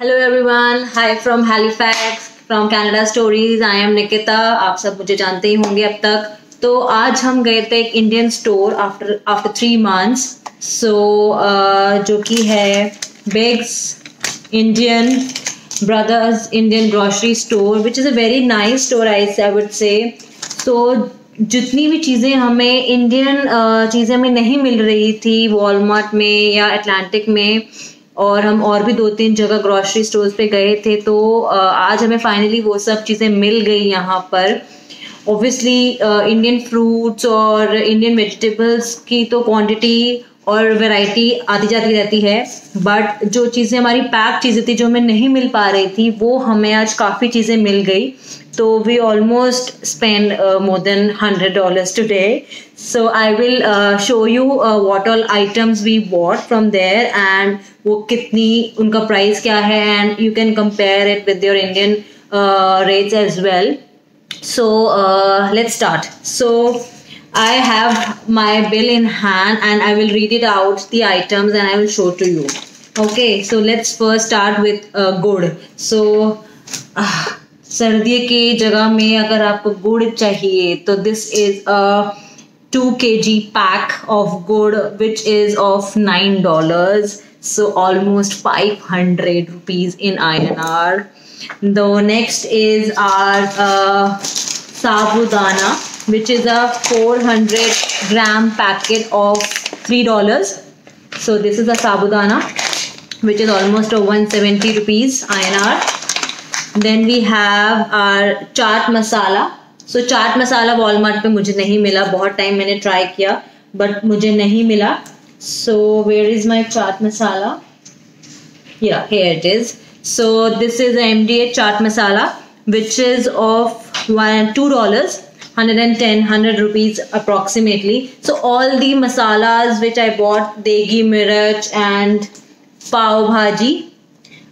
Hello everyone, hi from Halifax from Canada stories. I am Nikita. आप सब मुझे जानते ही होंगे अब तक। तो आज हम गए थे एक Indian store after after 3 months। So जो कि है Biggs Indian brothers Indian grocery store, which is a very nice store I would say. तो जितनी भी चीज़ें हमें इंडियन चीज़ें में नहीं मिल रही थी वॉलमार्ट में या अटलांटिक में, और हम और भी 2-3 जगह ग्रोसरी स्टोर्स पे गए थे, तो आज हमें फाइनली वो सब चीज़ें मिल गई यहाँ पर। ऑब्वियसली इंडियन फ्रूट्स और इंडियन वेजिटेबल्स की तो क्वांटिटी और वैरायटी आती जाती रहती है, बट जो चीज़ें हमारी पैक चीज़ें थी जो हमें नहीं मिल पा रही थी, वो हमें आज काफ़ी चीज़ें मिल गई। तो we almost spend more than $100 today. So I will show you what all items we bought from there and वो कितनी उनका प्राइस क्या है, and you can compare it with your Indian rates as well. So let's start. So I have my bill in hand and I will read it out the items and I will show to you. Okay, so let's first start with गुड़. So सर्दी की जगह में अगर आपको गुड़ चाहिए तो this is a 2 kg pack of gur which is of $9, so almost 500 rupees in INR. The next is our sabudana, which is a 400-gram packet of $3. So this is a sabudana which is almost a 170 rupees INR. Then we have our chaat masala. So chaat masala Walmart पे मुझे नहीं मिला, बहुत time मैंने try किया but मुझे नहीं मिला. So where is my chaat masala? Yeah, here it is. So this is a MDH chaat masala which is of $2, 100 rupees approximately. So all the masalas which I bought, degi mirch and pav bhaji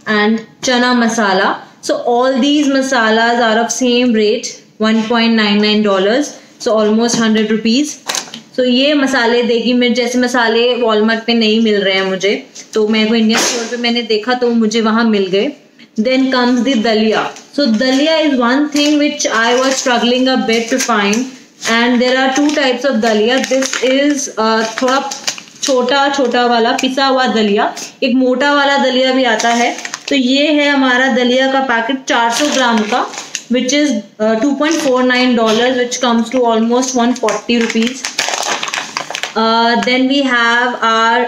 and chana masala. So all these masalas are of same rate, $1.99. So almost 100 rupees. So ये मसाले देगी मिर्च जैसे मसाले Walmart पे नहीं मिल रहे हैं मुझे, तो मेरे को इंडियन स्टोर पे मैंने देखा तो मुझे वहाँ मिल गए. Then comes the dalia. So dalia is one thing which I was struggling a bit to find, and there are 2 types of dalia. This is थोड़ा छोटा छोटा वाला पिसा हुआ दलिया, एक मोटा वाला दलिया भी आता है. तो ये है हमारा दलिया का पैकेट 400 ग्राम का, which is $2.49, which comes to almost 140 rupees. Then we have our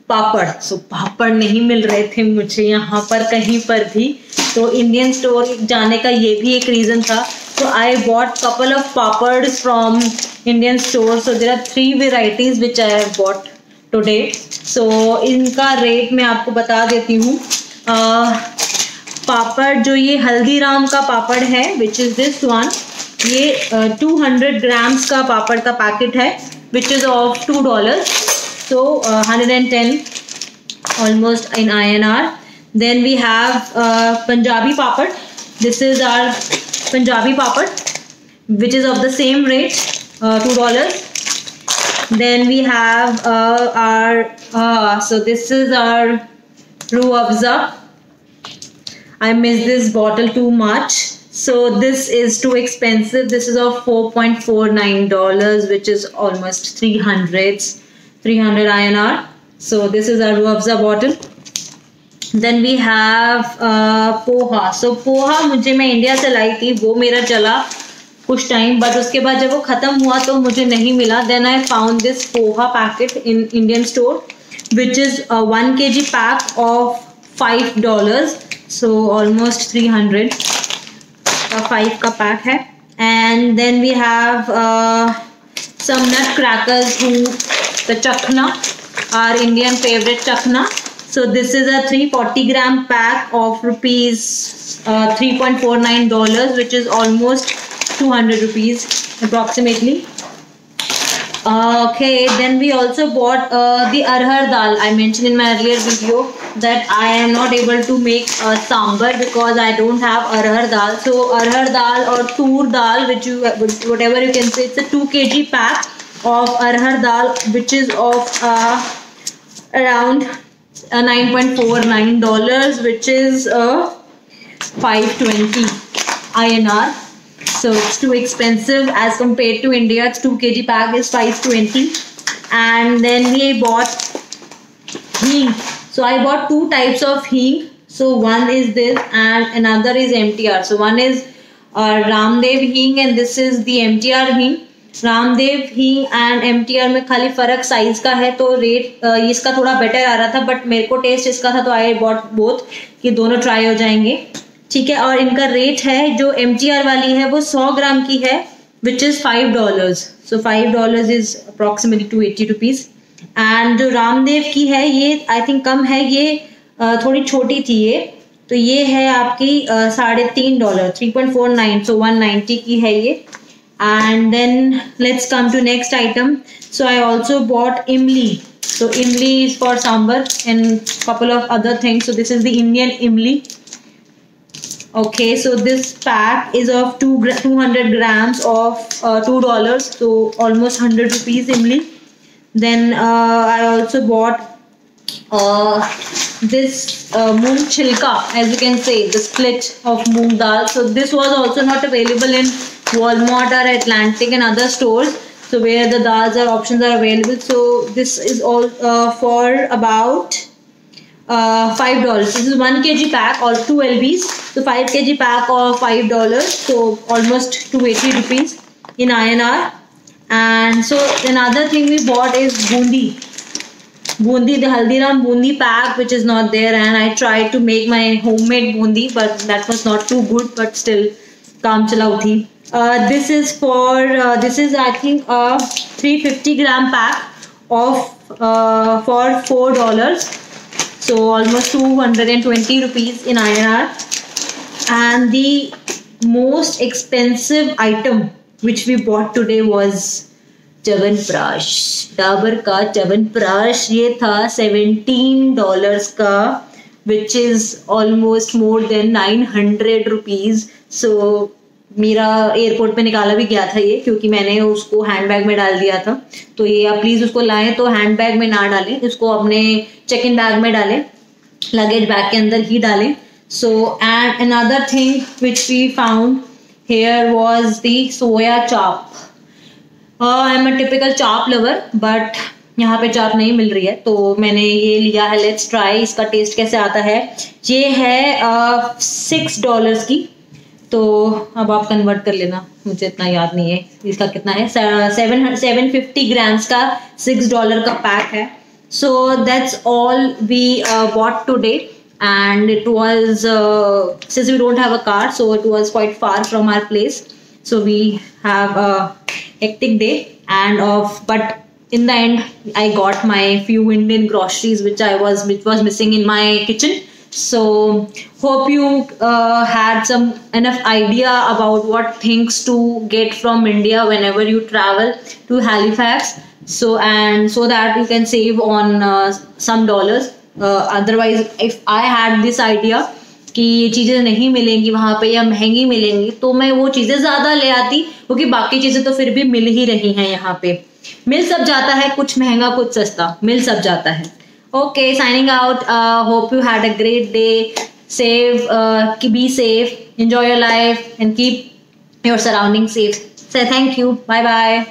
papad. So papad नहीं मिल रहे थे मुझे यहाँ पर कहीं पर भी, तो इंडियन स्टोर जाने का ये भी एक रीज़न था. तो I bought couple of papad from Indian store. So there are 3 varieties which I have bought today. So इनका रेट मैं आपको बता देती हूँ. पापड़ जो ये हल्दीराम का पापड़ है, विच इज़ दिस वन, ये 200 ग्राम्स का पापड़ का पैकेट है, which is of $2. So 110 almost in INR. Then we have Punjabi papad. This is our Punjabi papad, which is of the same rate, $2. Then we have so this is our Ruh Afza. I miss this bottle too much. So this is too expensive. This is of $4.49, which is almost 300 INR. So this is our Ruh Afza bottle. Then we have poha. So poha मुझे मैं India से लाई थी, वो मेरा चला कुछ time, but उसके बाद जब वो ख़त्म हुआ तो मुझे नहीं मिला. Then I found this poha packet in Indian store, which is a 1 kg pack of $5. So almost 300. 5 का पैक है. And then we have some nut crackers, the chakna, our Indian favorite chakna. So this is a 340-gram pack of rupees $3.49, which is almost 200 rupees approximately. Okay, then we also bought the arhar dal. I mentioned in my earlier video that I am not able to make sambar because I don't have arhar dal. So arhar dal or tur dal, whatever you can say, it's a 2 kg pack of arhar dal, which is of around $9.49, which is 520 INR. So it's too expensive as compared to India. It's 2 kg pack is 520. And then we bought hing. So I bought two types of hing. So one is this and another is MTR. So one is Ramdev hing and this is the MTR hing. Ramdev हींग and MTR में खाली फर्क size का है, तो rate इसका थोड़ा better आ रहा था, बट मेरे को टेस्ट इसका था तो आई बॉट बोथ कि दोनों ट्राई हो जाएंगे, ठीक है। और इनका रेट है, जो एमटीआर वाली है वो 100 ग्राम की है, which is $5. So $5 is approximately 280 rupees. And जो रामदेव की है ये आई थिंक कम है, ये थोड़ी छोटी थी ये, तो ये है आपकी $3.50, 3.49, सो 190 की है ये। And then let's come to next item. So I also bought imli. So imli is for sambar and couple of other things. So this is the Indian imli. Okay, so this pack is of 200 grams of $2, so almost 100 rupees imli. Then I also bought this moong chilka, as you can say, the split of moong dal. So this was also not available in Walmart or Atlantic and other stores, so where the dals or options are available. So this is all for about $5. This is 1 kg pack or 2 lbs, so 5 kg pack of $5, so almost 280 rupees in INR. And so another thing we bought is bundi, the Haldiram bundi pack, which is not there, and I tried to make my homemade bundi, but that was not too good, but still काम चलाऊ थी। This is for this is I think a 350 gram pack of for $4, so almost 220 rupees in INR. And the most expensive item which we bought today was chyawanprash, Dabur का च्यवनप्राश। ये था $17 का, which is almost more than 900 rupees. So मेरा airport पे निकाला भी गया था ये, क्योंकि मैंने उसको हैंडबैग में डाल दिया था। तो ये आप प्लीज उसको लाएं तो हैंडबैग में ना डालें, इसको अपने चेक इन बैग में डालें, लगेज बैग के अंदर ही डालें। So and another thing which we found here was the soya chaap. I am a typical chaap lover, but यहाँ पे चाप नहीं मिल रही है, तो मैंने ये लिया है। लेट्स ट्राई इसका टेस्ट कैसे आता है। ये है $6 की, तो अब आप कन्वर्ट कर लेना, मुझे इतना याद नहीं है इसका कितना है। 750 ग्राम्स का $6 का पैक है। So that's all we bought today, and it was since we don't have a car, so it was quite far from our place, so we have a hectic day and but in the end I got my few Indian groceries which was missing in my kitchen. So hope you had some enough idea about what things to get from India whenever you travel to Halifax, so that you can save on some dollars. Otherwise if I had this idea कि ये चीज़ें नहीं मिलेंगी वहाँ पे या महंगी मिलेंगी, तो मैं वो चीज़ें ज़्यादा ले आती, क्योंकि बाकी चीज़ें तो फिर भी मिल ही रही हैं यहाँ पे। मिल सब जाता है, कुछ महंगा कुछ सस्ता, मिल सब जाता है। Okay, signing out. Hope you had a great day. Save, be safe, enjoy your life and keep your surrounding safe. So thank you. Bye bye.